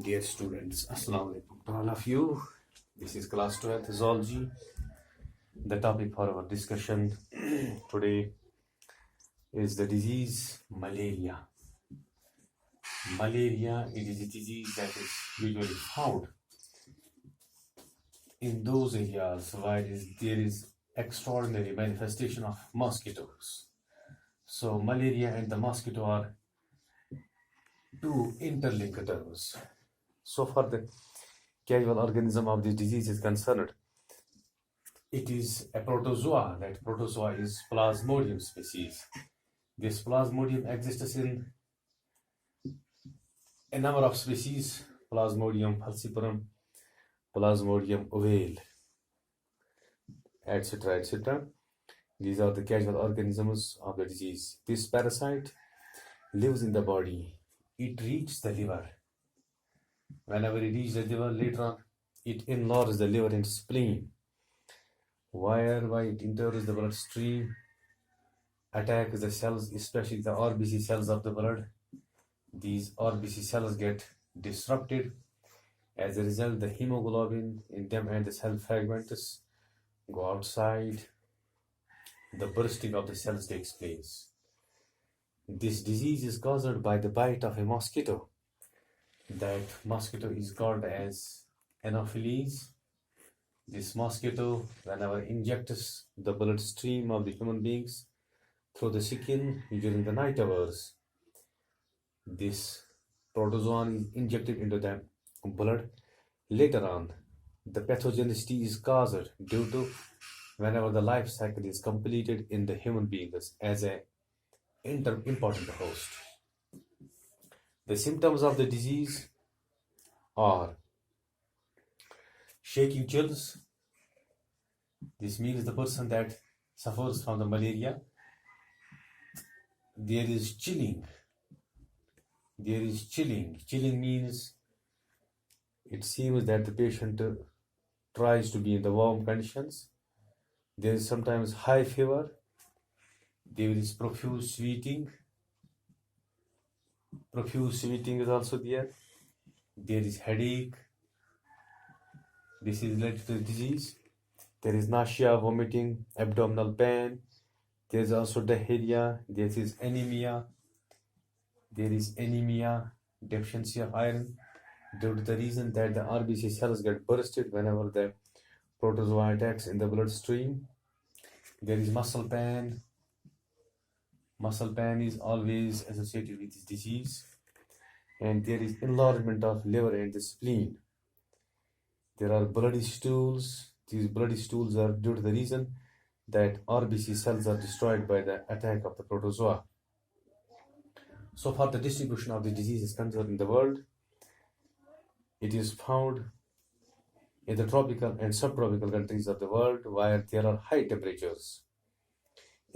Dear students, Assalamu alaikum to all of you. This is class 12th zoology. The topic for our discussion today is the disease malaria. Malaria, it is a disease that is usually found in those areas where there is extraordinary manifestation of mosquitoes. So malaria and the mosquito are two interlinked terms. So far the casual organism of this disease is concerned, it is a protozoa. That protozoa is Plasmodium species. This Plasmodium exists in a number of species: Plasmodium falciparum, Plasmodium ovale, etc. etc. These are the casual organisms of the disease. This parasite lives in the body. It reaches the liver. Whenever it reaches the liver, later on, it enlarges the liver and spleen. Why it enters the bloodstream, attacks the cells, especially the RBC cells of the blood. These RBC cells get disrupted. As a result, the hemoglobin in them and the cell fragments go outside. The bursting of the cells takes place. This disease is caused by the bite of a mosquito. That mosquito is called as Anopheles. This mosquito, whenever injects the bloodstream of the human beings through the skin during the night hours, this protozoan is injected into the blood. Later on, the pathogenicity is caused due to whenever the life cycle is completed in the human beings as an important host. The symptoms of the disease are shaking chills. This means the person that suffers from the malaria, there is chilling. Chilling means it seems that the patient tries to be in the warm conditions. There is sometimes high fever. There is profuse sweating. Profuse sweating is also there. There is headache. This is related to the disease. There is nausea, vomiting, abdominal pain. There is also diarrhea. There is anemia. Deficiency of iron, due to the reason that the RBC cells get bursted whenever the protozoa attacks in the bloodstream. There is muscle pain. Muscle pain is always associated with this disease. And there is enlargement of liver and the spleen. There are bloody stools. These bloody stools are due to the reason that RBC cells are destroyed by the attack of the protozoa. So far, the distribution of the disease is concerned in the world. It is found in the tropical and subtropical countries of the world where there are high temperatures.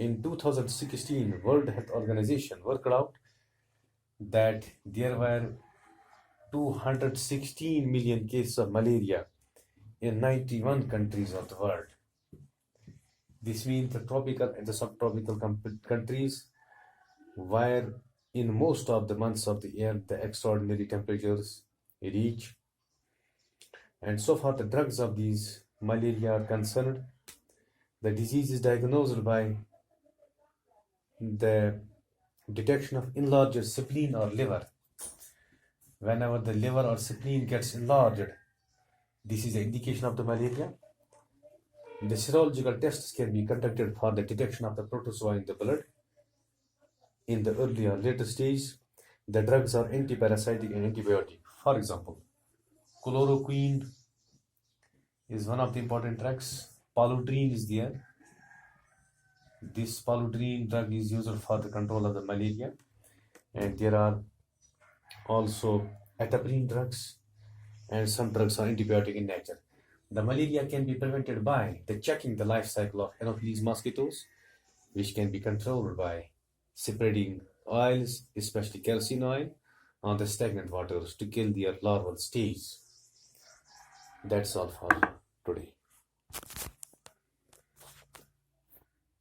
In 2016, World Health Organization worked out that there were 216 million cases of malaria in 91 countries of the world. This means the tropical and the subtropical countries where in most of the months of the year the extraordinary temperatures reach. And so far the drugs of these malaria are concerned. The disease is diagnosed by the detection of enlarged spleen or liver. Whenever the liver or spleen gets enlarged, this is an indication of the malaria. The serological tests can be conducted for the detection of the protozoa in the blood. In the early or later stage, the drugs are antiparasitic and antibiotic. For example, chloroquine is one of the important drugs. Paludrine is there. This paludrine drug is used for the control of the malaria. And there are also ataprine drugs, and some drugs are antibiotic in nature. The malaria can be prevented by checking the life cycle of Anopheles mosquitoes, which can be controlled by spreading oils, especially kerosene oil, on the stagnant waters to kill their larval stage. That's all for today.